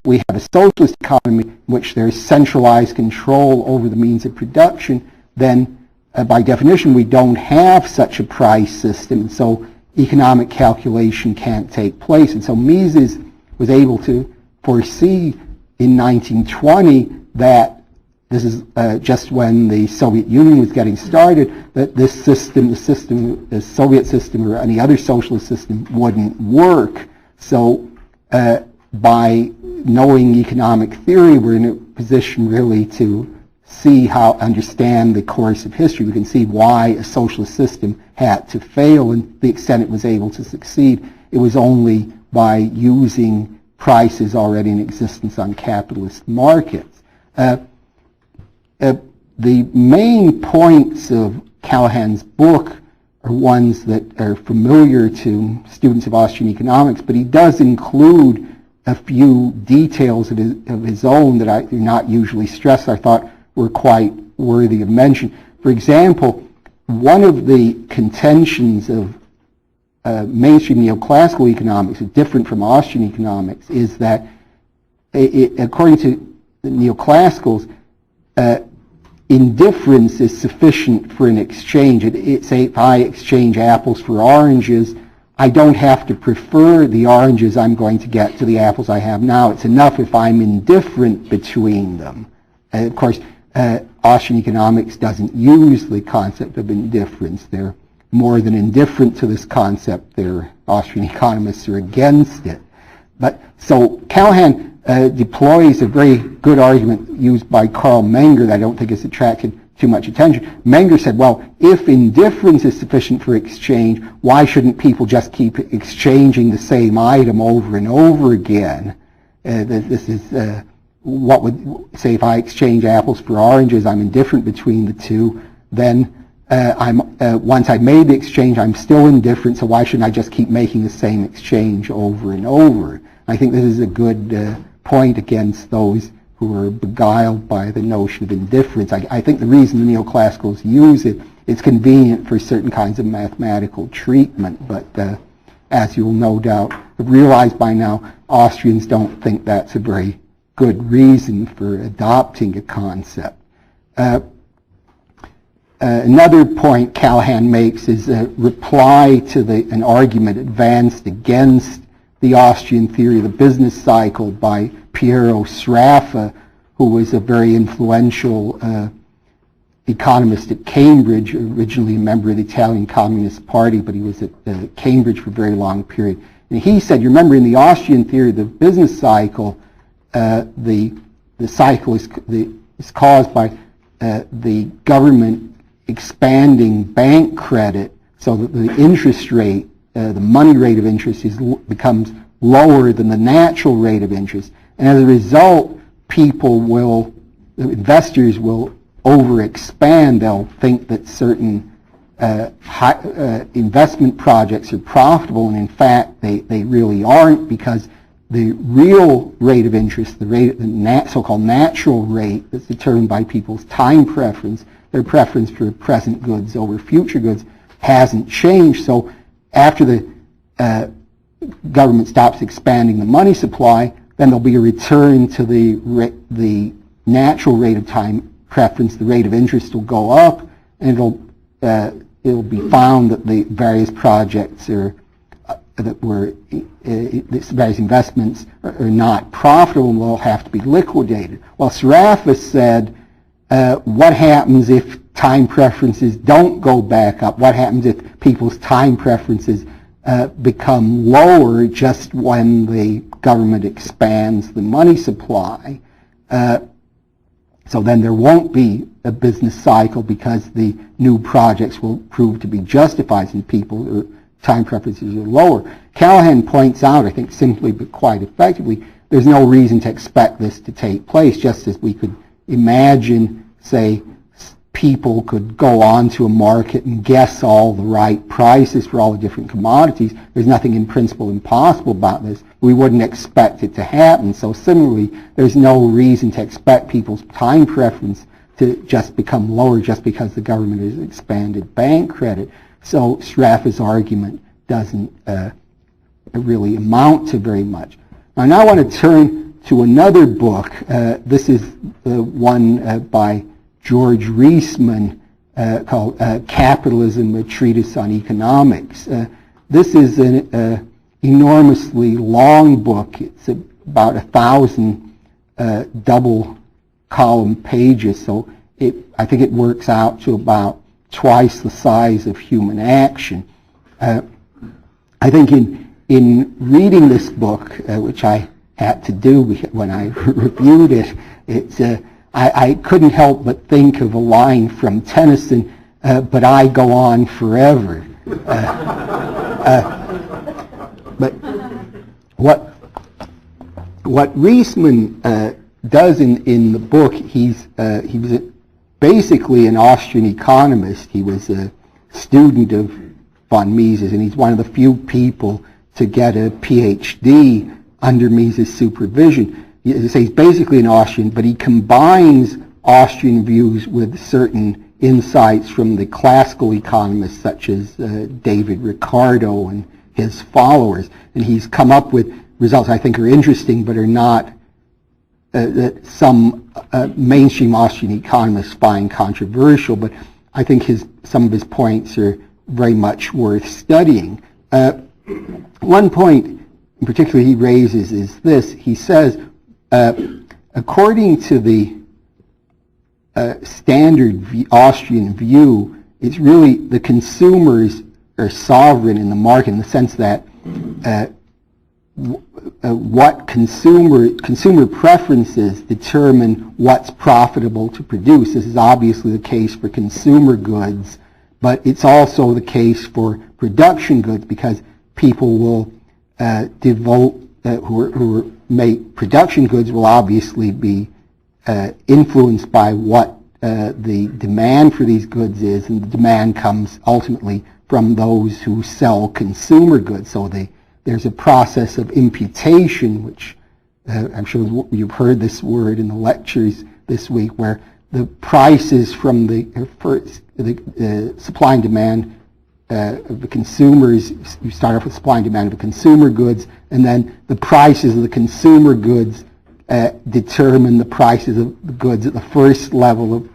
we have a socialist economy in which there is centralized control over the means of production, then by definition we don't have such a price system, and so economic calculation can't take place. And so Mises was able to foresee in 1920 that this is just when the Soviet Union was getting started, that this system, the Soviet system or any other socialist system wouldn't work. So by knowing economic theory, we're in a position really to see how, understand the course of history. We can see why a socialist system had to fail, and the extent it was able to succeed, it was only by using prices already in existence on capitalist markets. The main points of Callahan's book are ones that are familiar to students of Austrian economics, but he does include a few details of his own that I do not usually stress, I thought were quite worthy of mention. For example, one of the contentions of mainstream neoclassical economics, different from Austrian economics, is that according to the neoclassicals, indifference is sufficient for an exchange. Say if I exchange apples for oranges, I don't have to prefer the oranges I'm going to get to the apples I have now. It's enough if I'm indifferent between them. Of course, Austrian economics doesn't use the concept of indifference. They're more than indifferent to this concept. Their Austrian economists are against it. But so Callahan deploys a very good argument used by Karl Menger that I don't think has attracted too much attention. Menger said, well, if indifference is sufficient for exchange, why shouldn't people just keep exchanging the same item over and over again? This is what would say if I exchange apples for oranges, I'm indifferent between the two, then once I've made the exchange, I'm still indifferent, so why shouldn't I just keep making the same exchange over and over? I think this is a good point against those who are beguiled by the notion of indifference. I think the reason the neoclassicals use it, it's convenient for certain kinds of mathematical treatment, but as you'll no doubt have realized by now, Austrians don't think that's a very good reason for adopting a concept. Another point Callahan makes is a reply to an argument advanced against the Austrian theory of the business cycle by Piero Sraffa, who was a very influential economist at Cambridge, originally a member of the Italian Communist Party, but he was at Cambridge for a very long period. And he said, you remember in the Austrian theory of the business cycle, the cycle is caused by the government expanding bank credit so that the interest rate, the money rate of interest becomes lower than the natural rate of interest. And as a result, investors will overexpand. They'll think that certain investment projects are profitable, and in fact, they really aren't, because the real rate of interest, the so-called natural rate that's determined by people's time preference, their preference for present goods over future goods, hasn't changed. So after the government stops expanding the money supply, then there'll be a return to the natural rate of time preference. The rate of interest will go up, and it'll be found that the various projects various investments are not profitable and will have to be liquidated. Well, Sraffa said, what happens if time preferences don't go back up? What happens if people's time preferences become lower just when the government expands the money supply? So then there won't be a business cycle, because the new projects will prove to be justified and people time preferences are lower. Callahan points out, I think simply but quite effectively, there's no reason to expect this to take place, just as we could imagine, say, people could go onto a market and guess all the right prices for all the different commodities. There's nothing in principle impossible about this. We wouldn't expect it to happen. So similarly, there's no reason to expect people's time preference to just become lower just because the government has expanded bank credit. So Sraffa's argument doesn't really amount to very much. I now want to turn to another book. This is one by George Reisman called Capitalism, a Treatise on Economics. This is an enormously long book. It's about 1,000 double column pages, so I think it works out to about twice the size of Human Action. I think in reading this book, which I had to do when I reviewed it, I couldn't help but think of a line from Tennyson, but I go on forever. But what Reisman does in the book, he was basically an Austrian economist. He was a student of von Mises, and he's one of the few people to get a Ph.D. under Mises' supervision. He's basically an Austrian, but he combines Austrian views with certain insights from the classical economists such as David Ricardo and his followers. And he's come up with results I think are interesting, but are not that some mainstream Austrian economists find controversial, but I think some of his points are very much worth studying. One point in particular he raises is this. He says, according to the standard Austrian view, it's really the consumers are sovereign in the market in the sense that what consumer preferences determine what's profitable to produce. This is obviously the case for consumer goods, but it's also the case for production goods because people will who make production goods will obviously be influenced by what the demand for these goods is, and the demand comes ultimately from those who sell consumer goods. So there's a process of imputation, which I'm sure you've heard this word in the lectures this week, where the prices from the supply and demand of the consumers, you start off with supply and demand of the consumer goods, and then the prices of the consumer goods determine the prices of the goods at the first level of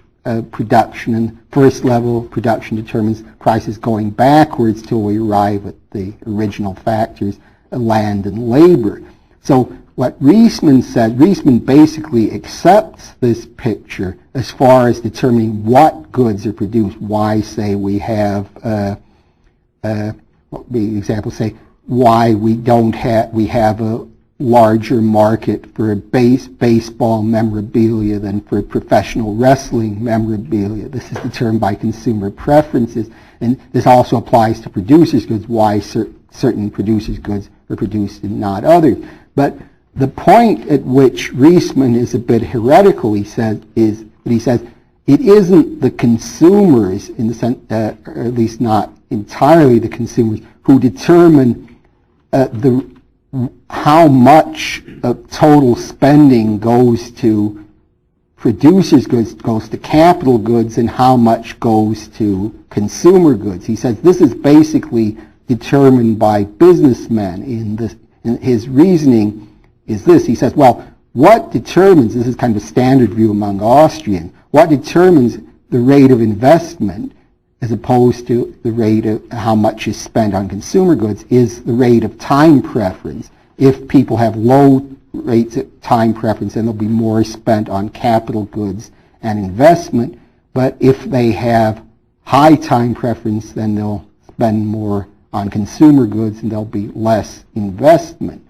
production, and first level of production determines prices going backwards till we arrive at the original factors, land and labor. So what Reisman said, Reisman basically accepts this picture as far as determining what goods are produced. Why, say, we have, what would be the example, say, why we have a larger market for baseball memorabilia than for professional wrestling memorabilia. This is determined by consumer preferences, and this also applies to producers' goods, why certain producers' goods are produced and not others. But the point at which Reisman is a bit heretical, he says, is that he says it isn't the consumers, in the sense, or at least not entirely the consumers, who determine how much of total spending goes to producers' goods, goes to capital goods, and how much goes to consumer goods. He says this is basically determined by businessmen. In his reasoning is this. He says, well, what determines, this is kind of a standard view among Austrians, what determines the rate of investment as opposed to the rate of how much is spent on consumer goods is the rate of time preference. If people have low rates of time preference, then there'll be more spent on capital goods and investment. But if they have high time preference, then they'll spend more on consumer goods and there'll be less investment.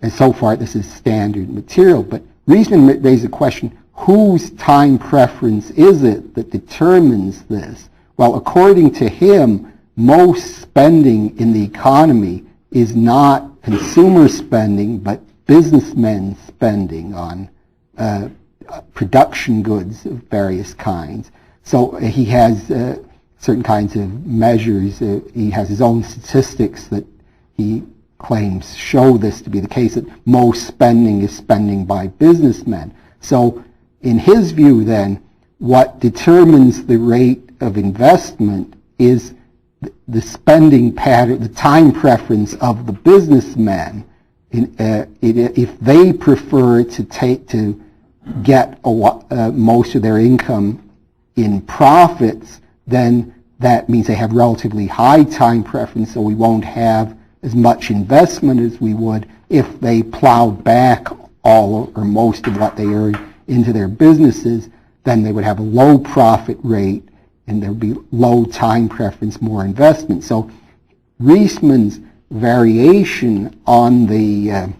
And so far, this is standard material. But Reisman raised the question, whose time preference is it that determines this? Well, according to him, most spending in the economy is not consumer spending, but businessmen spending on production goods of various kinds. So he has certain kinds of measures. He has his own statistics that he claims show this to be the case, that most spending is spending by businessmen. So in his view then, what determines the rate of investment is the spending pattern, the time preference of the businessman if they prefer to get most of their income in profits, then that means they have relatively high time preference, so we won't have as much investment as we would if they plowed back all or most of what they earn into their businesses. Then they would have a low profit rate and there would be low time preference, more investment. So Riesman's variation on the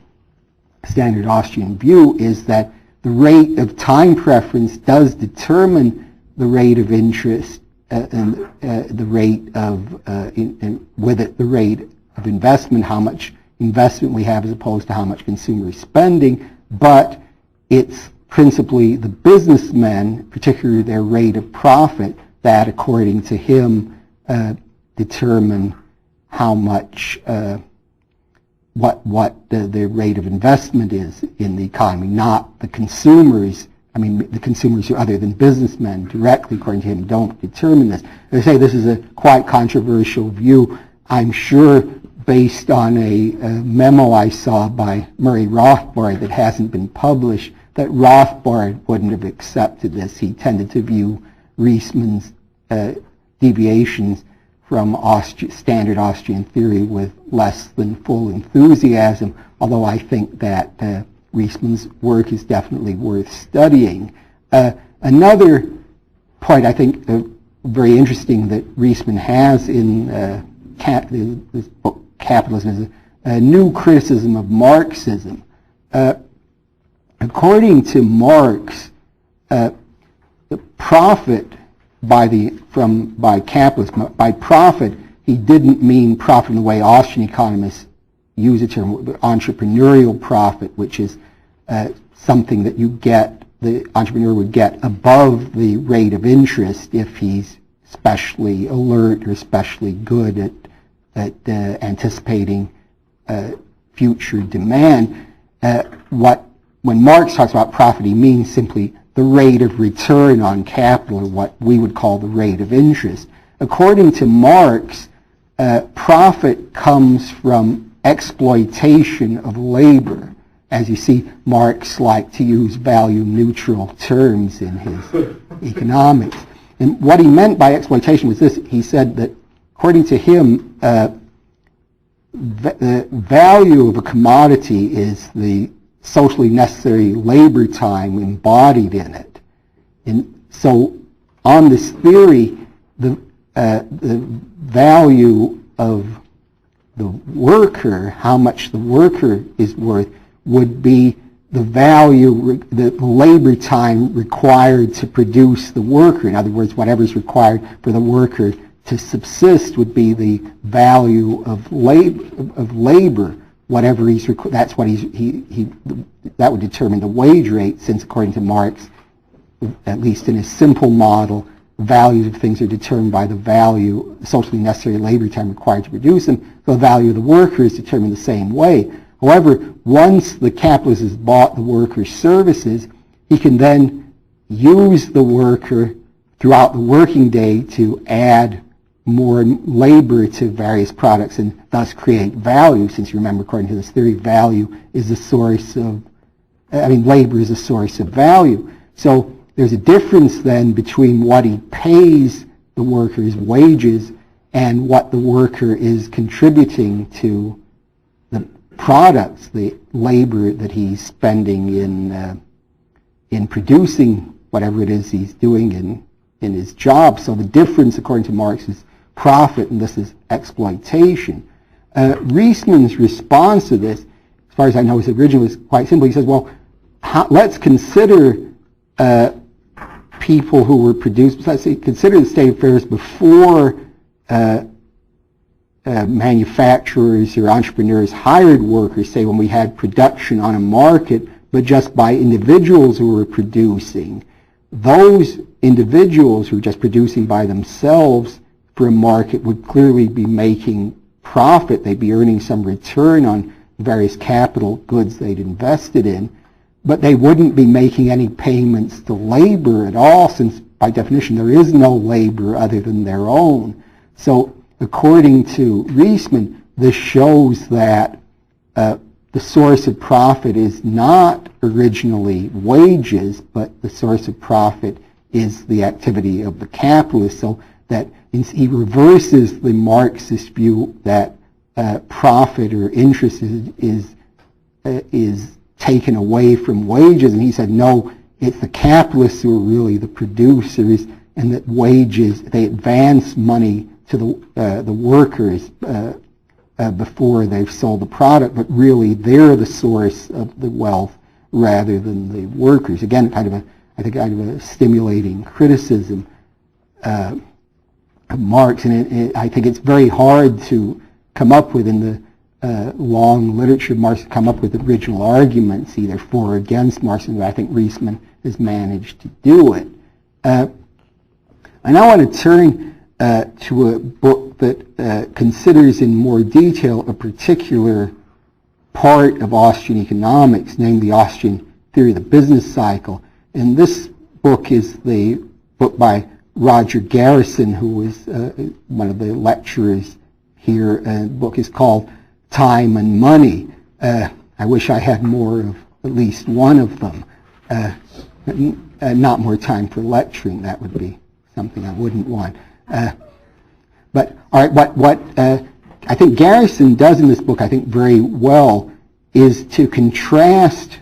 standard Austrian view is that the rate of time preference does determine the rate of interest and the rate of, with it, the rate of investment, how much investment we have as opposed to how much consumer spending, but it's principally the businessmen, particularly their rate of profit, that according to him determine how much, what the rate of investment is in the economy, not the consumers. I mean, the consumers who other than businessmen directly, according to him, don't determine this. As I say, this is a quite controversial view. I'm sure based on a memo I saw by Murray Rothbard that hasn't been published, that Rothbard wouldn't have accepted this. He tended to view Riesman's deviations from standard Austrian theory with less than full enthusiasm, although I think that Riesman's work is definitely worth studying. Another point I think very interesting that Riesman has in this book, Capitalism, is a new criticism of Marxism. According to Marx, the profit by capitalism, by profit, he didn't mean profit in the way Austrian economists use the term, entrepreneurial profit, which is something that the entrepreneur would get above the rate of interest if he's especially alert or especially good at anticipating future demand. When Marx talks about profit, he means simply the rate of return on capital, or what we would call the rate of interest. According to Marx, profit comes from exploitation of labor. As you see, Marx liked to use value-neutral terms in his economics. And what he meant by exploitation was this. He said that, according to him, the value of a commodity is the socially necessary labor time embodied in it. And so on this theory, the value of the worker, how much the worker is worth, would be the value, the labor time required to produce the worker. In other words, whatever is required for the worker to subsist would be the value of labor. Whatever he's that's what that would determine the wage rate, since according to Marx, at least in a simple model, values of things are determined by the value, socially necessary labor time required to produce them. So the value of the worker is determined the same way. However, once the capitalist has bought the worker's services, he can then use the worker throughout the working day to add more labor to various products and thus create value. Since you remember, according to this theory, value is the source of, labor is a source of value. So there's a difference then between what he pays the worker's wages and what the worker is contributing to the products, the labor that he's spending in producing whatever it is he's doing in his job. So the difference, according to Marx, is profit, and this is exploitation. Riesman's response to this, as far as I know, his original is quite simple. He says, well, let's consider people who were produced, let's say, consider the state of affairs before manufacturers or entrepreneurs hired workers, say when we had production on a market, but just by individuals who were producing. Those individuals who are just producing by themselves for a market would clearly be making profit. They'd be earning some return on various capital goods they'd invested in, but they wouldn't be making any payments to labor at all, since by definition there is no labor other than their own. So according to Riesman, this shows that the the source of profit is not originally wages, but the source of profit is the activity of the capitalist, so that he reverses the Marxist view that profit or interest is taken away from wages, and he said, no, it's the capitalists who are really the producers, and that wages, they advance money to the workers before they've sold the product, but really they're the source of the wealth rather than the workers. Again, kind of a stimulating criticism of Marx, and I think it's very hard to come up with in the long literature of Marx, come up with original arguments either for or against Marxism, but I think Reisman has managed to do it. I now want to turn to a book that considers in more detail a particular part of Austrian economics, namely the Austrian theory of the business cycle. And this book is the book by Roger Garrison, who was one of the lecturers here. The book is called Time and Money. I wish I had more of at least one of them. Not more time for lecturing. That would be something I wouldn't want. But all right, what I think Garrison does in this book, I think very well, is to contrast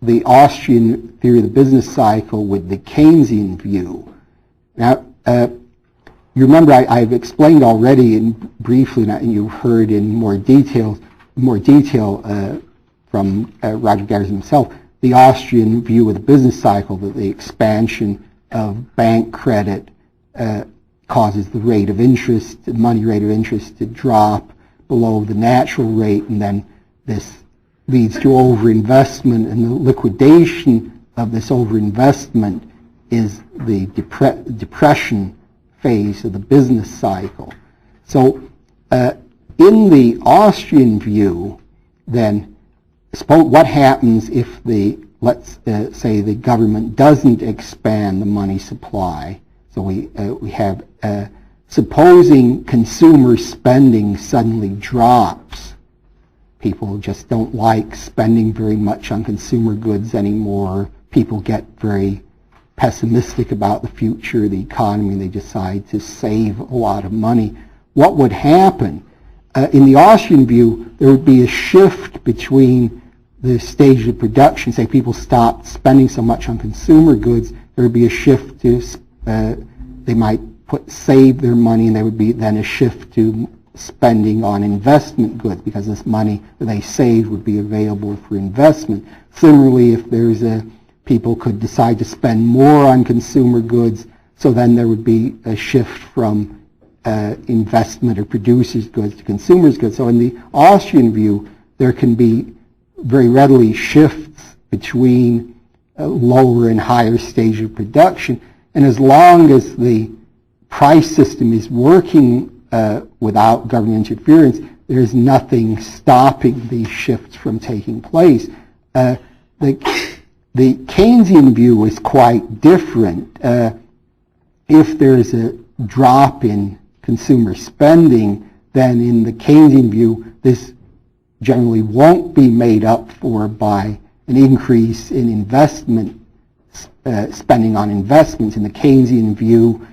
the Austrian theory of the business cycle with the Keynesian view. Now, you remember I've explained already briefly, and you've heard in more detail from Roger Garrison himself, the Austrian view of the business cycle, that the expansion of bank credit causes the rate of interest, the money rate of interest, to drop below the natural rate, and then this leads to overinvestment, and the liquidation of this overinvestment is the depression phase of the business cycle. So in the Austrian view, then, suppose what happens if let's say the government doesn't expand the money supply. So we have, supposing consumer spending suddenly drops. People just don't like spending very much on consumer goods anymore. People get very pessimistic about the future of the economy, and they decide to save a lot of money. What would happen? In the Austrian view, there would be a shift between the stages of production. Say people stopped spending so much on consumer goods, there would be a shift to, they might save their money, and there would be then a shift to spending on investment goods, because this money that they saved would be available for investment. Similarly, if there's people could decide to spend more on consumer goods, so then there would be a shift from investment or producers' goods to consumers' goods. So in the Austrian view, there can be very readily shifts between lower and higher stage of production, and as long as the price system is working without government interference, there's nothing stopping these shifts from taking place. The Keynesian view is quite different. If there's a drop in consumer spending, then in the Keynesian view, this generally won't be made up for by an increase in investment, spending on investments. In the Keynesian view,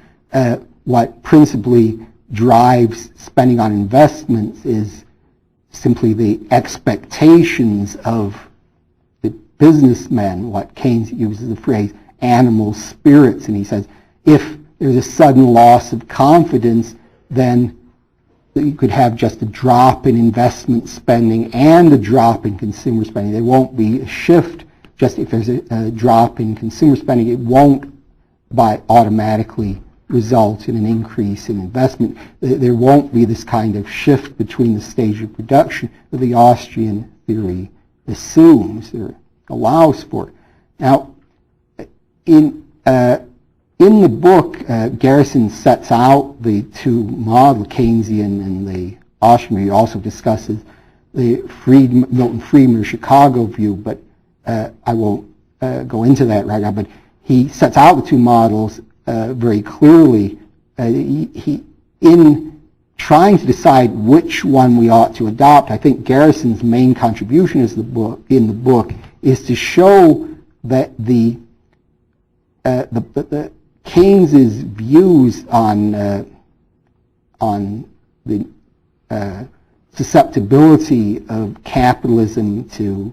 what principally drives spending on investments is simply the expectations of the businessmen. What Keynes uses the phrase animal spirits, and he says if there's a sudden loss of confidence, then you could have just a drop in investment spending and a drop in consumer spending. There won't be a shift. Just if there's a drop in consumer spending, it won't automatically result in an increase in investment. There won't be this kind of shift between the stage of production that the Austrian theory assumes or allows for. Now, in the book, Garrison sets out the two models, Keynesian and the Austrian. He also discusses the Milton Friedman or Chicago view, but I won't go into that right now. But he sets out the two models very clearly. In trying to decide which one we ought to adopt, I think Garrison's main contribution in the book is to show that the Keynes's views on the susceptibility of capitalism to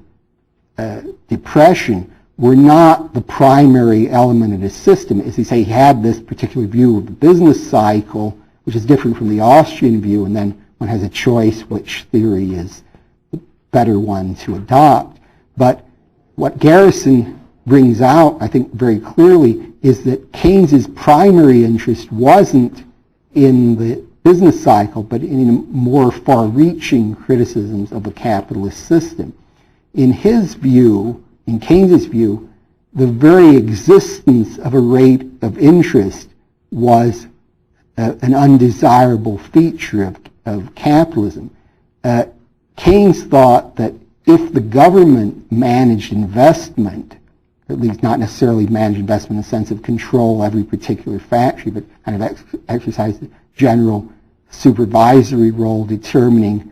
depression were not the primary element of his system. As he say, he had this particular view of the business cycle, which is different from the Austrian view, and then one has a choice which theory is the better one to adopt. But what Garrison brings out, I think, very clearly is that Keynes's primary interest wasn't in the business cycle, but in more far-reaching criticisms of the capitalist system. In his view, in Keynes's view, the very existence of a rate of interest was an undesirable feature of capitalism. Keynes thought that if the government managed investment, at least not necessarily managed investment in the sense of control every particular factory, but kind of exercise the general supervisory role determining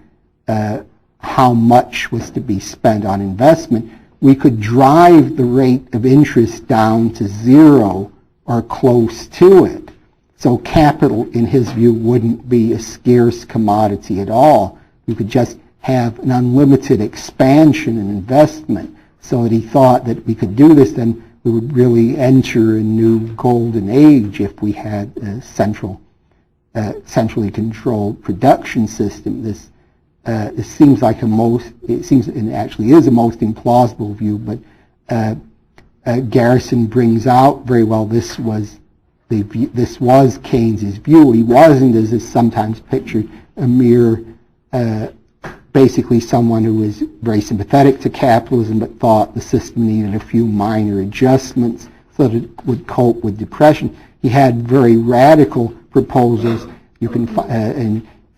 how much was to be spent on investment, we could drive the rate of interest down to zero or close to it. So capital, in his view, wouldn't be a scarce commodity at all. We could just have an unlimited expansion in investment. So that he thought that we could do this, then we would really enter a new golden age if we had a centrally controlled production system. This seems like it actually is a most implausible view, but Garrison brings out very well this was Keynes's view. He wasn't, as is sometimes pictured, a mere basically someone who was very sympathetic to capitalism but thought the system needed a few minor adjustments so that it would cope with depression. He had very radical proposals. You can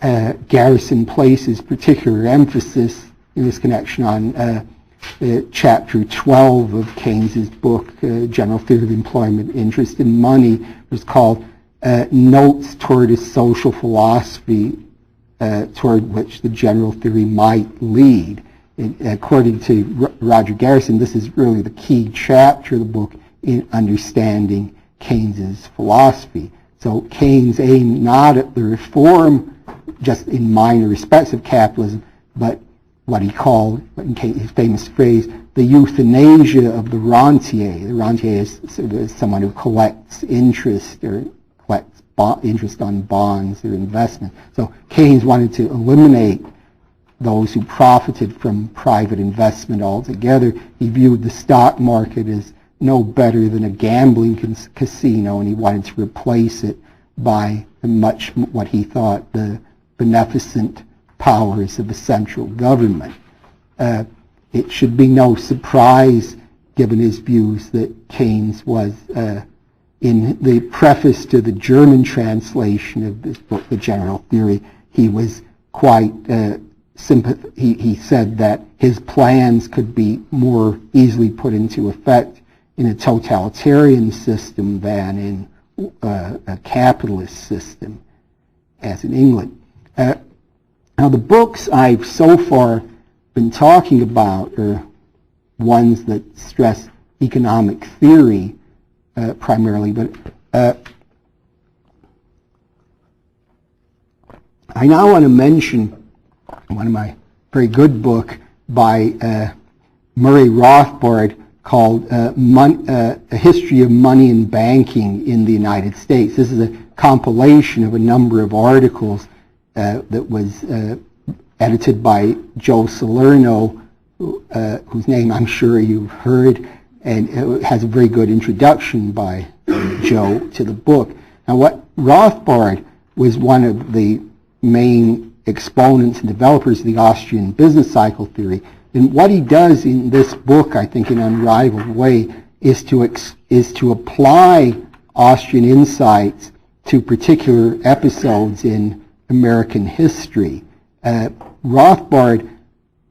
and Garrison places particular emphasis in this connection on chapter 12 of Keynes's book, General Theory of Employment, Interest in Money. It was called Notes Toward a Social Philosophy toward which the general theory might lead. According to Roger Garrison, this is really the key chapter of the book in understanding Keynes's philosophy. So Keynes aimed not at the reform just in minor respects of capitalism, but what he called, in his famous phrase, the euthanasia of the rentier. The rentier is someone who collects interest or collects interest on bonds or investment. So Keynes wanted to eliminate those who profited from private investment altogether. He viewed the stock market as no better than a gambling casino, and he wanted to replace it by much what he thought the beneficent powers of the central government. It should be no surprise, given his views, that Keynes was, in the preface to the German translation of this book, The General Theory, he was quite he said that his plans could be more easily put into effect in a totalitarian system than in a capitalist system, as in England. Now, the books I've so far been talking about are ones that stress economic theory primarily, but I now want to mention one of my very good book by Murray Rothbard called A History of Money and Banking in the United States. This is a compilation of a number of articles that was edited by Joe Salerno, whose name I'm sure you've heard, and it has a very good introduction by Joe to the book. Now, what Rothbard was one of the main exponents and developers of the Austrian business cycle theory, and what he does in this book, I think in an unrivaled way, is to apply Austrian insights to particular episodes in American history. Rothbard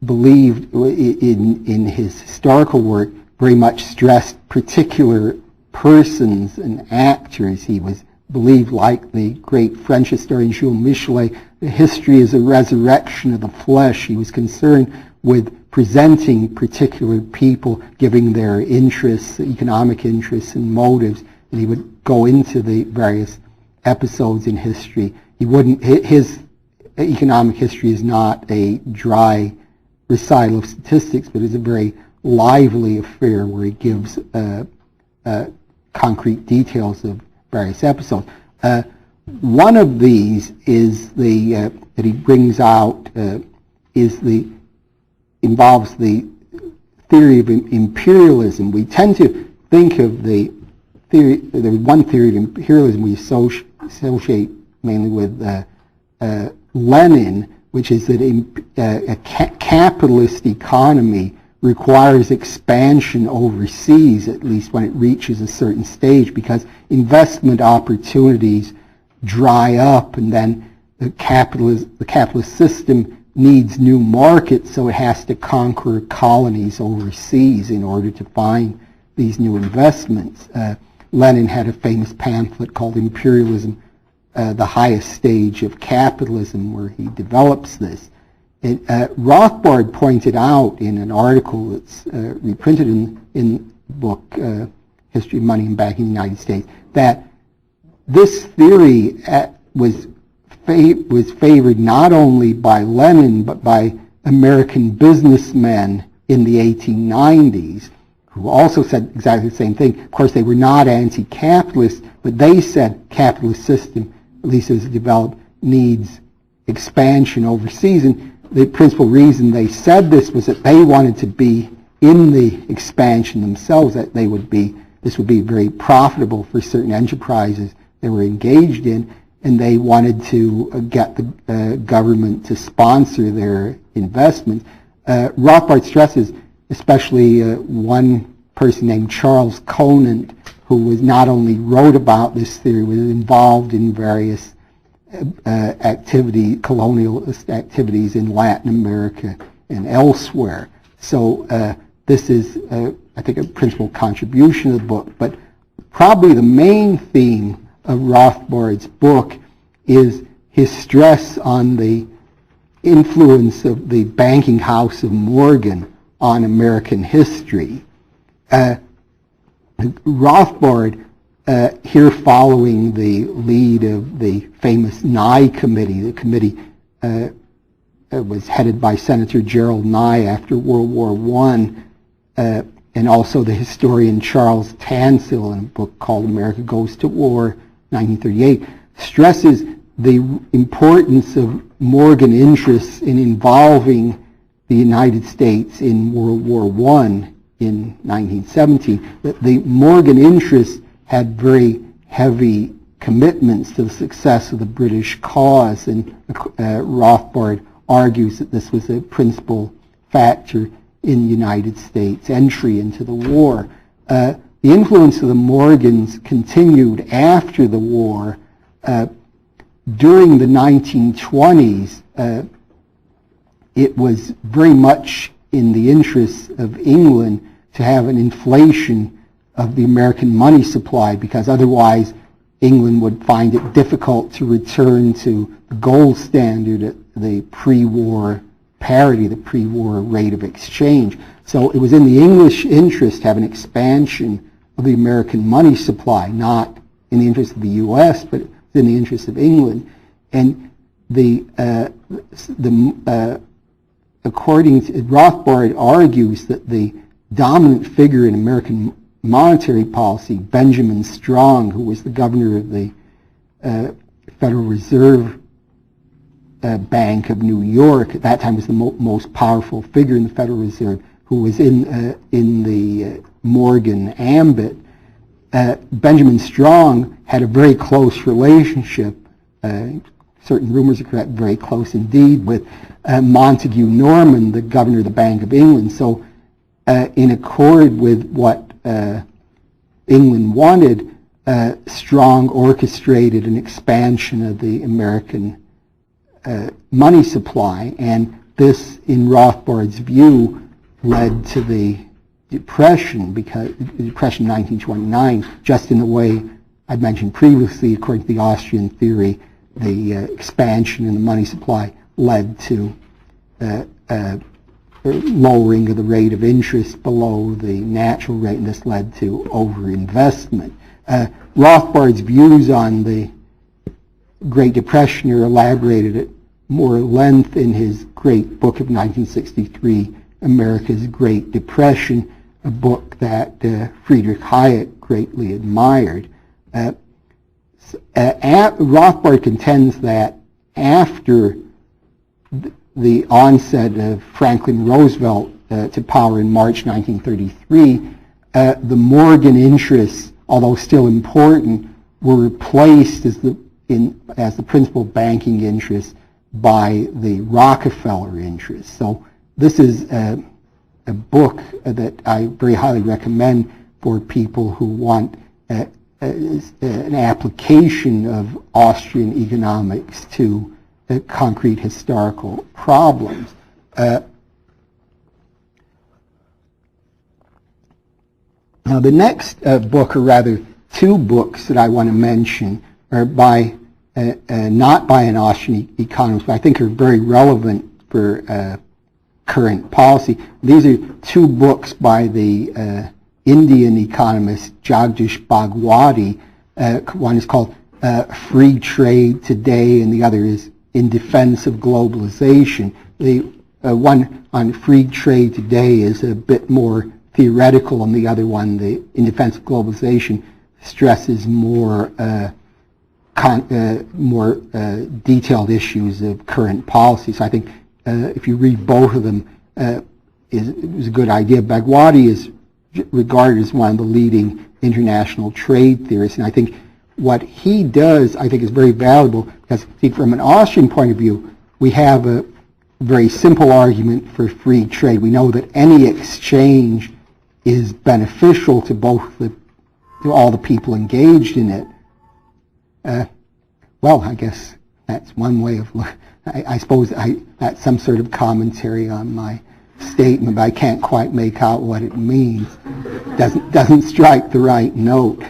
believed in his historical work very much stressed particular persons and actors. He was believed, like the great French historian Jules Michelet, that history is a resurrection of the flesh. He was concerned with presenting particular people, giving their interests, economic interests and motives, and he would go into the various episodes in history. He wouldn't, his economic history is not a dry recital of statistics, but is a very lively affair where he gives concrete details of various episodes. One of these is that he brings out involves the theory of imperialism. We tend to think of the theory. There's one theory of imperialism we associate mainly with Lenin, which is that a capitalist economy requires expansion overseas, at least when it reaches a certain stage, because investment opportunities dry up, and then the capitalist system needs new markets, so it has to conquer colonies overseas in order to find these new investments. Lenin had a famous pamphlet called Imperialism, the Highest Stage of Capitalism, where he develops this. Rothbard pointed out in an article that's reprinted in the book History of Money and Banking in the United States that this theory was favored not only by Lenin but by American businessmen in the 1890s, who also said exactly the same thing. Of course, they were not anti-capitalist, but they said capitalist system, at least as it developed, needs expansion overseas. And the principal reason they said this was that they wanted to be in the expansion themselves, that this would be very profitable for certain enterprises they were engaged in, and they wanted to get the government to sponsor their investments. Rothbard stresses, especially one person named Charles Conant, who was not only wrote about this theory, was involved in various colonialist activities in Latin America and elsewhere. So this is, I think, a principal contribution of the book. But probably the main theme of Rothbard's book is his stress on the influence of the banking house of Morgan on American history. Rothbard, here following the lead of the famous Nye Committee, the committee was headed by Senator Gerald Nye after World War I, and also the historian Charles Tansil in a book called America Goes to War, 1938, stresses the importance of Morgan interests in involving the United States in World War I in 1917, that the Morgan interests had very heavy commitments to the success of the British cause, and Rothbard argues that this was a principal factor in the United States' entry into the war. The influence of the Morgans continued after the war. During the 1920s, it was very much in the interests of England to have an inflation of the American money supply, because otherwise England would find it difficult to return to the gold standard at the pre-war parity, the pre-war rate of exchange. So it was in the English interest to have an expansion of the American money supply, not in the interest of the U.S., but in the interest of England. And according to Rothbard, argues that the dominant figure in American monetary policy, Benjamin Strong, who was the governor of the Federal Reserve Bank of New York, at that time was the most powerful figure in the Federal Reserve, who was in the Morgan ambit. Benjamin Strong had a very close relationship, certain rumors are correct, very close indeed, with Montague Norman, the governor of the Bank of England. So in accord with what England wanted, Strong orchestrated an expansion of the American money supply, and this, in Rothbard's view, led to the Depression, because the Depression in 1929, just in the way I mentioned previously, according to the Austrian theory, the expansion in the money supply led to lowering of the rate of interest below the natural rate, and this led to overinvestment. Rothbard's views on the Great Depression are elaborated at more length in his great book of 1963, America's Great Depression, a book that Friedrich Hayek greatly admired. Rothbard contends that after the onset of Franklin Roosevelt to power in March 1933, the Morgan interests, although still important, were replaced as the principal banking interests by the Rockefeller interests. So this is a book that I very highly recommend for people who want an application of Austrian economics to concrete historical problems. Now the next book, or rather two books that I want to mention, are by not by an Austrian economist, but I think are very relevant for current policy. These are two books by the Indian economist Jagdish Bhagwati. One is called Free Trade Today, and the other is In Defense of Globalization. The one on free trade today is a bit more theoretical, and the other one, the In Defense of Globalization, stresses more detailed issues of current policy. So I think if you read both of them, it was a good idea. Bhagwati is regarded as one of the leading international trade theorists, and I think what he does, I think, is very valuable, because see, from an Austrian point of view, we have a very simple argument for free trade. We know that any exchange is beneficial to to all the people engaged in it. Well, I guess that's one way of looking. I suppose that's some sort of commentary on my statement, but I can't quite make out what it means. Doesn't strike the right note.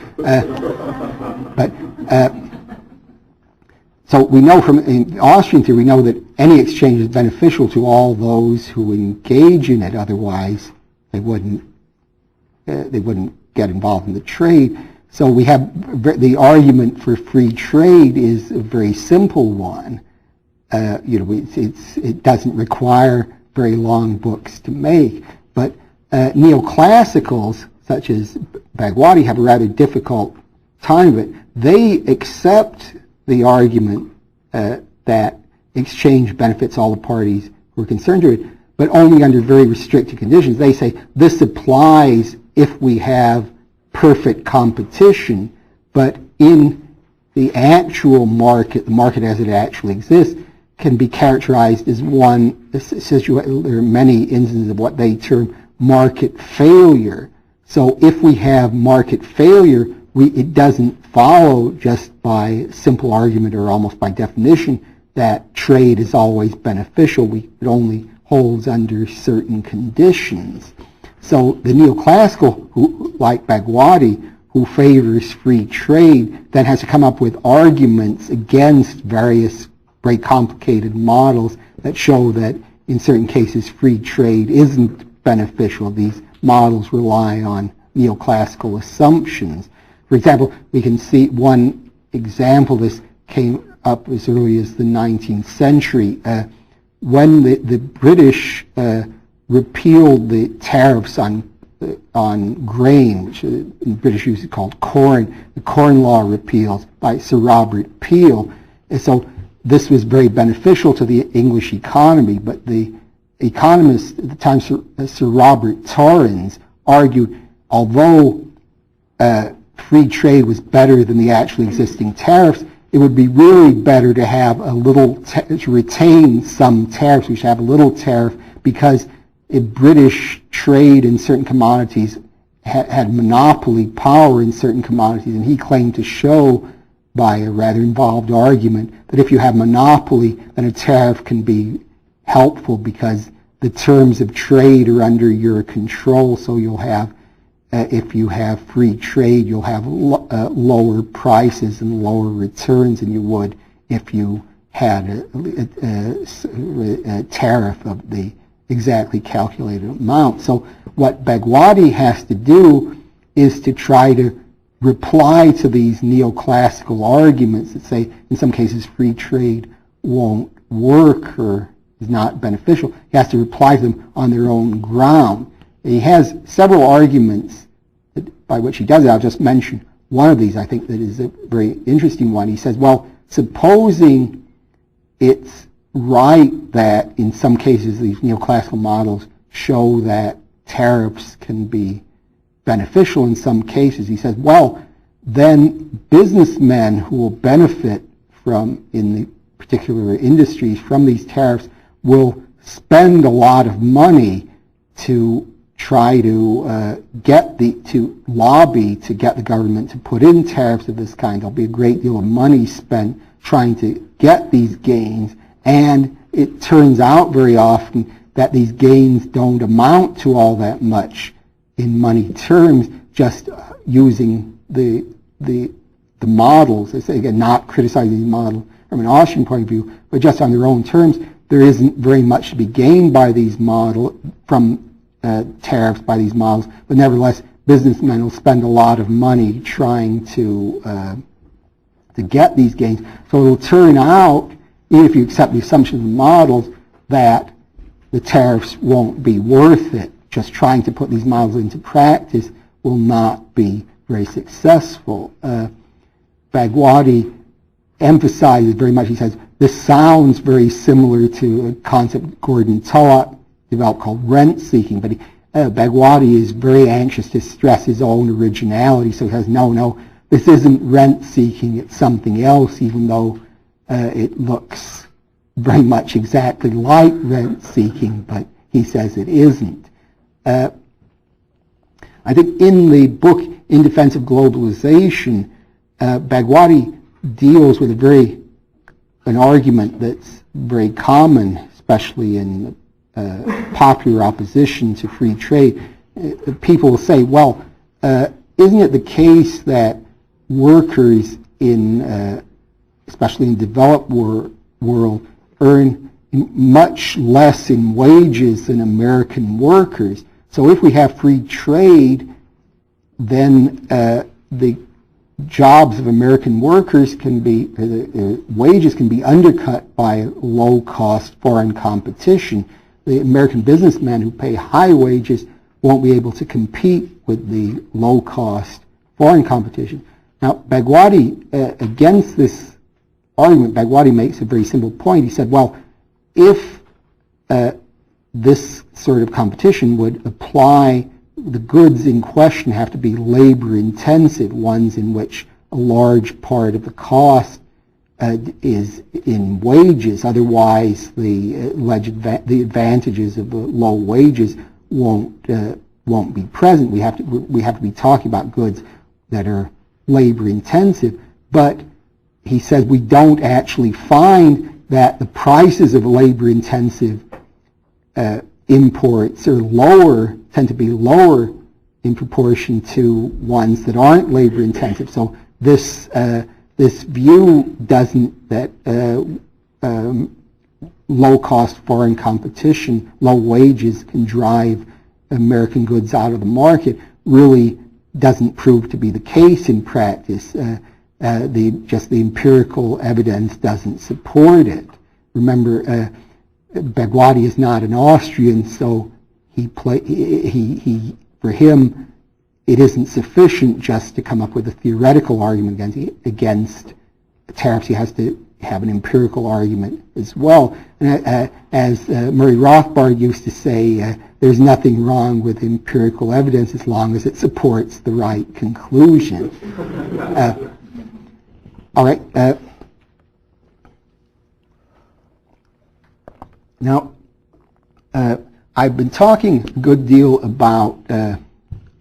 So we know in Austrian theory, we know that any exchange is beneficial to all those who engage in it. Otherwise, they wouldn't get involved in the trade. So we have the argument for free trade is a very simple one. It doesn't require very long books to make, but neoclassicals such as Bhagwati have a rather difficult time of it. They accept the argument that exchange benefits all the parties who are concerned with it, but only under very restricted conditions. They say this applies if we have perfect competition, but in the actual market, the market as it actually exists, can be characterized as one, there are many instances of what they term market failure. So if we have market failure, it doesn't follow just by simple argument or almost by definition that trade is always beneficial. It only holds under certain conditions. So the neoclassical, like Bhagwati, who favors free trade, then has to come up with arguments against various very complicated models that show that in certain cases free trade isn't beneficial. These models rely on neoclassical assumptions. For example, we can see one example. This came up as early as the 19th century. When the British repealed the tariffs on grain, which in British use is called corn, the Corn Law repeals by Sir Robert Peel. And so this was very beneficial to the English economy, but the economist at the time, Sir Robert Torrens, argued although free trade was better than the actually existing tariffs, it would be really better to have to retain some tariffs. We should have a little tariff because British trade in certain commodities had monopoly power in certain commodities, and he claimed to show by a rather involved argument that if you have monopoly, then a tariff can be helpful because the terms of trade are under your control, so you'll have if you have free trade, you'll have lower prices and lower returns than you would if you had a tariff of the exactly calculated amount. So what Bhagwati has to do is to try to reply to these neoclassical arguments that say, in some cases, free trade won't work or is not beneficial. He has to reply to them on their own ground. He has several arguments by which he does it. I'll just mention one of these, I think, that is a very interesting one. He says, well, supposing it's right that in some cases these neoclassical models show that tariffs can be beneficial in some cases, he says, well, then businessmen who will benefit from, in the particular industries, from these tariffs will spend a lot of money to try to to lobby to get the government to put in tariffs of this kind. There'll be a great deal of money spent trying to get these gains, and it turns out very often that these gains don't amount to all that much in money terms, just using the models. I say, again, not criticizing the model from an Austrian point of view, but just on their own terms, there isn't very much to be gained by these from tariffs by these models, but nevertheless, businessmen will spend a lot of money trying to get these gains. So it'll turn out, even if you accept the assumptions of the models, that the tariffs won't be worth it. Just trying to put these models into practice will not be very successful. Bhagwati emphasizes very much, he says, this sounds very similar to a concept Gordon Tullock developed called rent-seeking, but Bhagwati is very anxious to stress his own originality, so he says, no, this isn't rent-seeking, it's something else, even though it looks very much exactly like rent-seeking, but he says it isn't. I think in the book In Defense of Globalization, Bhagwati deals with an argument that's very common, especially in popular opposition to free trade. People will say, well, isn't it the case that workers especially in the developed world, earn much less in wages than American workers? So if we have free trade, then the jobs of American workers can be, wages can be undercut by low-cost foreign competition. The American businessmen who pay high wages won't be able to compete with the low-cost foreign competition. Now, Bhagwati, against this argument, Bhagwati makes a very simple point. He said, well, if this sort of competition would apply, the goods in question have to be labor-intensive, ones in which a large part of the cost is in wages. Otherwise, the advantages of the low wages won't be present. We have to be talking about goods that are labor-intensive. But he says we don't actually find that the prices of labor-intensive imports are tend to be lower in proportion to ones that aren't labor-intensive. So this view doesn't, that low-cost foreign competition, low wages can drive American goods out of the market, really doesn't prove to be the case in practice. Just the empirical evidence doesn't support it. Remember, Bhagwati is not an Austrian, so for him, it isn't sufficient just to come up with a theoretical argument against tariffs. He has to have an empirical argument as well. And as Murray Rothbard used to say, there's nothing wrong with empirical evidence as long as it supports the right conclusion. All right. Now, I've been talking a good deal about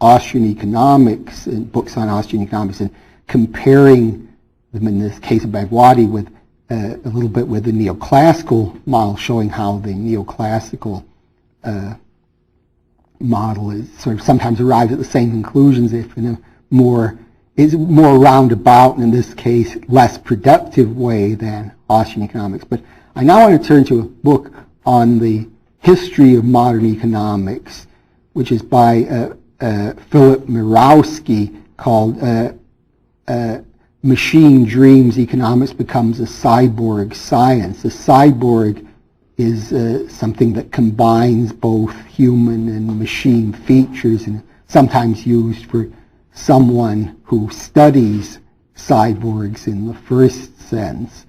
Austrian economics and books on Austrian economics and comparing them, in this case of Bhagwati, with a little bit with the neoclassical model, showing how the neoclassical model is sort of sometimes arrives at the same conclusions, if in a more roundabout, and in this case, less productive way than Austrian economics. But I now want to turn to a book on the history of modern economics, which is by Philip Mirowski, called Machine Dreams, Economics Becomes a Cyborg Science. A cyborg is something that combines both human and machine features, and sometimes used for someone who studies cyborgs in the first sense.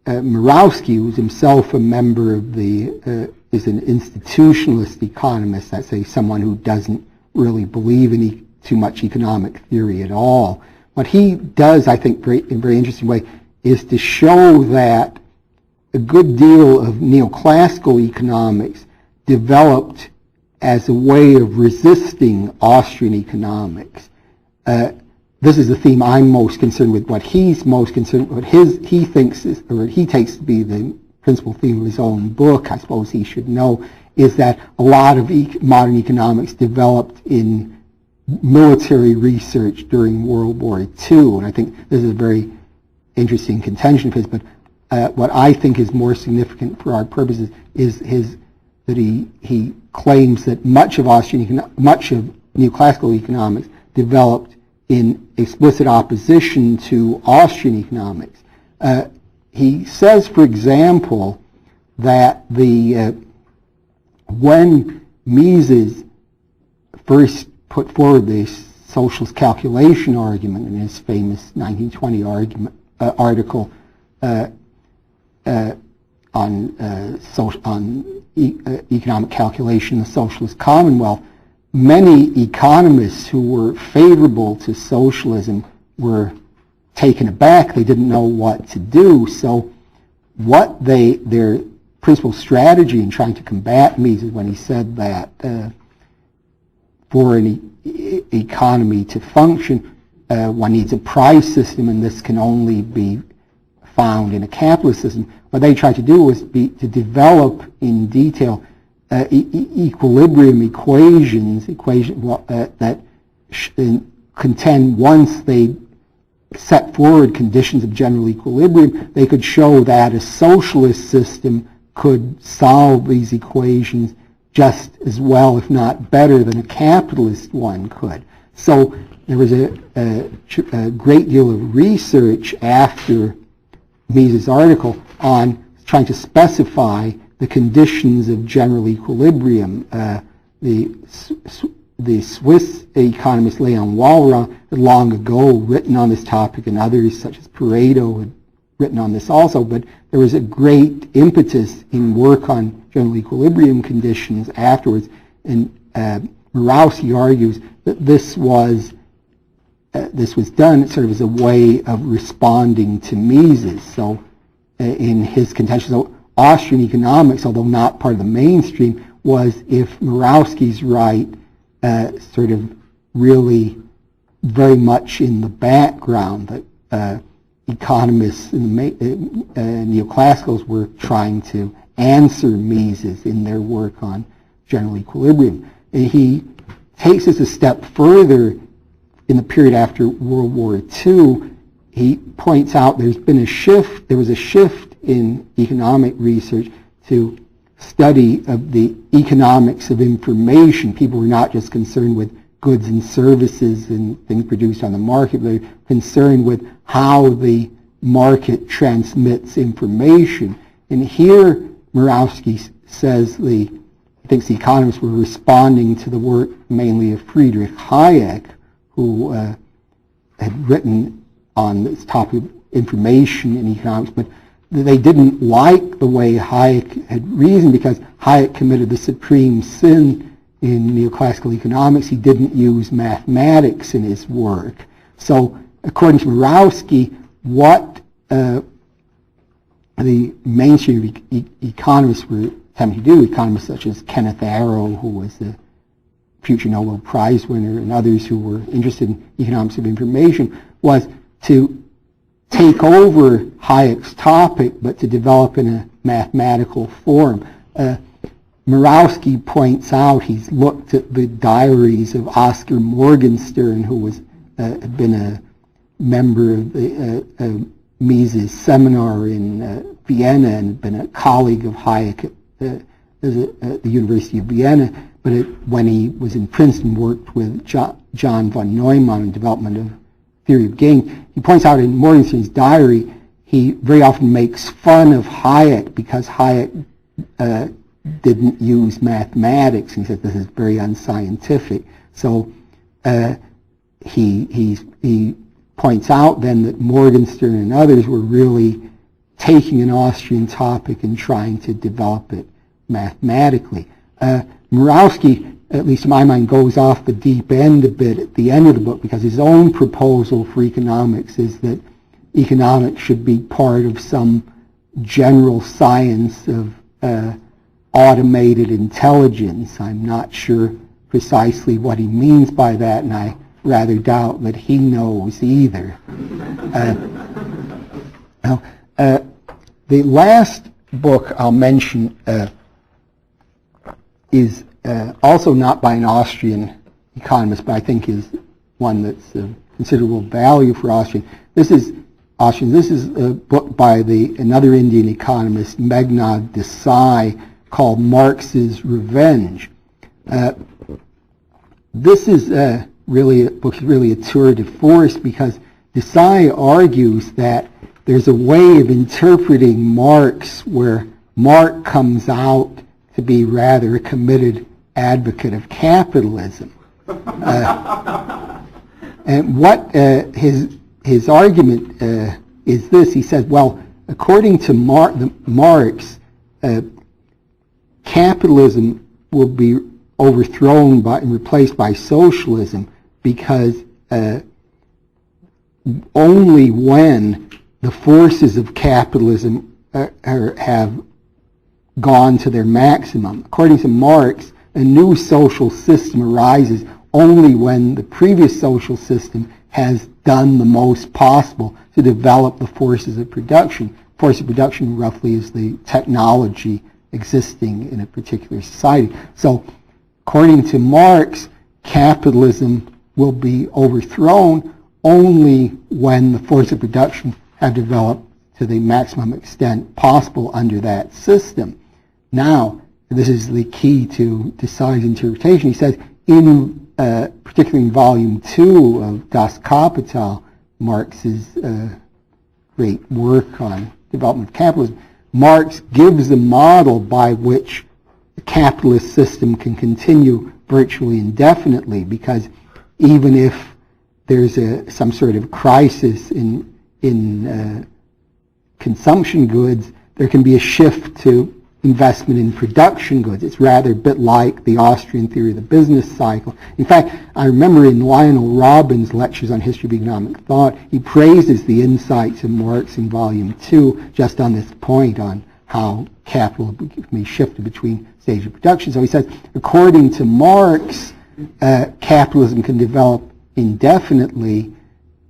Mirowski, who's himself a member of is an institutionalist economist, that's someone who doesn't really believe in too much economic theory at all. What he does, I think, in a very interesting way, is to show that a good deal of neoclassical economics developed as a way of resisting Austrian economics. This is the theme I'm most concerned with. What he's most concerned with, he thinks is, or he takes to be the principal theme of his own book, I suppose he should know, is that a lot of modern economics developed in military research during World War II, and I think this is a very interesting contention of his. But what I think is more significant for our purposes is that he claims that much of neoclassical economics developed in explicit opposition to Austrian economics. He says, for example, that when Mises first put forward this socialist calculation argument in his famous 1920 article on economic calculation in the socialist commonwealth, many economists who were favorable to socialism were taken aback. They didn't know what to do. So their principal strategy in trying to combat Mises, when he said that for an economy to function, one needs a price system, and this can only be found in a capitalist system. What they tried to do was to develop in detail equilibrium equations that contend, once they set forward conditions of general equilibrium, they could show that a socialist system could solve these equations just as well, if not better, than a capitalist one could. So there was a great deal of research after Mises' article on trying to specify the conditions of general equilibrium. The Swiss economist Leon Walras had long ago written on this topic, and others such as Pareto had written on this also, but there was a great impetus in work on general equilibrium conditions afterwards, and Mirowski argues that this was done sort of as a way of responding to Mises. So in his contention, so Austrian economics, although not part of the mainstream, was, if Mirowski's right, sort of really very much in the background, that economists in the neoclassicals were trying to answer Mises in their work on general equilibrium. And he takes this a step further in the period after World War II. He points out there was a shift in economic research to study of the economics of information. People were not just concerned with goods and services and things produced on the market, they were concerned with how the market transmits information. And here Mirowski says he thinks the economists were responding to the work mainly of Friedrich Hayek, who had written on this topic of information in economics, but they didn't like the way Hayek had reasoned, because Hayek committed the supreme sin in neoclassical economics. He didn't use mathematics in his work. So according to Mirowski, what the mainstream economists were attempting to do, economists such as Kenneth Arrow, who was the future Nobel Prize winner, and others who were interested in economics of information, was to take over Hayek's topic, but to develop in a mathematical form. Murawski points out, he's looked at the diaries of Oskar Morgenstern, who was had been a member of the Mises seminar in Vienna and been a colleague of Hayek at the University of Vienna, but when he was in Princeton worked with John von Neumann on development of theory of gain. He points out in Morgenstern's diary, he very often makes fun of Hayek because Hayek didn't use mathematics. He said this is very unscientific. So he points out then that Morgenstern and others were really taking an Austrian topic and trying to develop it mathematically. Murawski, at least in my mind, goes off the deep end a bit at the end of the book because his own proposal for economics is that economics should be part of some general science of automated intelligence. I'm not sure precisely what he means by that, and I rather doubt that he knows either. The last book I'll mention is also not by an Austrian economist, but I think is one that's of considerable value for Austrians. This is a book by another Indian economist, Meghnad Desai, called Marx's Revenge. This is book is really a tour de force because Desai argues that there's a way of interpreting Marx where Marx comes out to be rather a committed advocate of capitalism. And what his argument is this. He says, well, according to Marx, capitalism will be overthrown and replaced by socialism because only when the forces of capitalism have gone to their maximum. According to Marx, a new social system arises only when the previous social system has done the most possible to develop the forces of production. Force of production roughly is the technology existing in a particular society. So according to Marx, capitalism will be overthrown only when the force of production have developed to the maximum extent possible under that system. Now, this is the key to Desai's interpretation. He says, particularly in Volume 2 of Das Kapital, Marx's great work on development of capitalism, Marx gives a model by which the capitalist system can continue virtually indefinitely, because even if there's some sort of crisis in consumption goods, there can be a shift to investment in production goods. It's rather a bit like the Austrian theory of the business cycle. In fact, I remember in Lionel Robbins' lectures on history of economic thought, he praises the insights of Marx in Volume 2 just on this point on how capital can be shifted between stages of production. So he says, according to Marx, capitalism can develop indefinitely,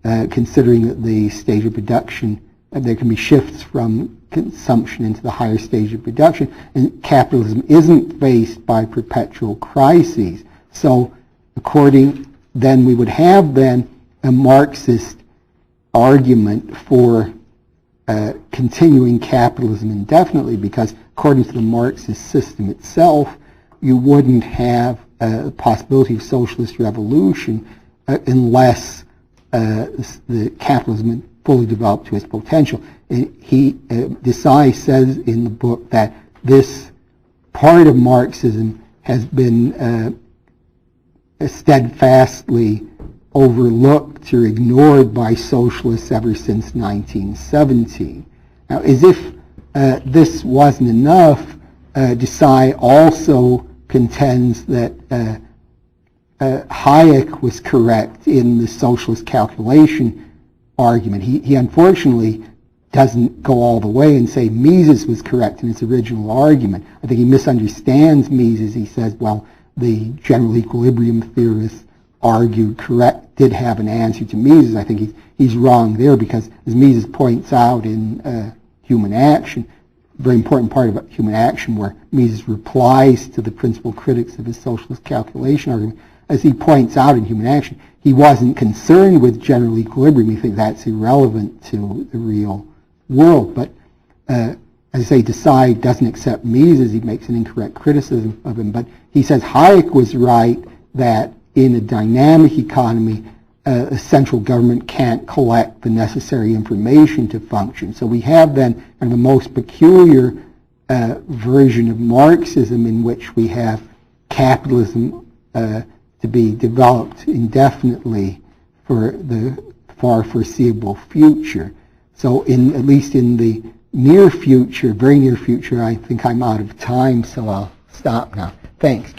considering that the stage of production, there can be shifts from consumption into the higher stage of production, and capitalism isn't faced by perpetual crises. So then we would have then a Marxist argument for continuing capitalism indefinitely, because according to the Marxist system itself, you wouldn't have a possibility of socialist revolution unless the capitalism fully developed to its potential. Desai says in the book that this part of Marxism has been steadfastly overlooked or ignored by socialists ever since 1917. Now, as if this wasn't enough, Desai also contends that Hayek was correct in the socialist calculation argument. He unfortunately doesn't go all the way and say Mises was correct in his original argument. I think he misunderstands Mises. He says, well, the general equilibrium theorists did have an answer to Mises. I think he's wrong there, because as Mises points out in Human Action, very important part of human action, where Mises replies to the principal critics of his socialist calculation argument. As he points out in human action, he wasn't concerned with general equilibrium. He thinks that's irrelevant to the real world. But as I say, Decide doesn't accept Mises. He makes an incorrect criticism of him. But he says Hayek was right that in a dynamic economy, a central government can't collect the necessary information to function. So we have then kind of the most peculiar version of Marxism, in which we have capitalism to be developed indefinitely for the far foreseeable future. So at least in the near future, very near future, I think I'm out of time, so I'll stop now. Thanks.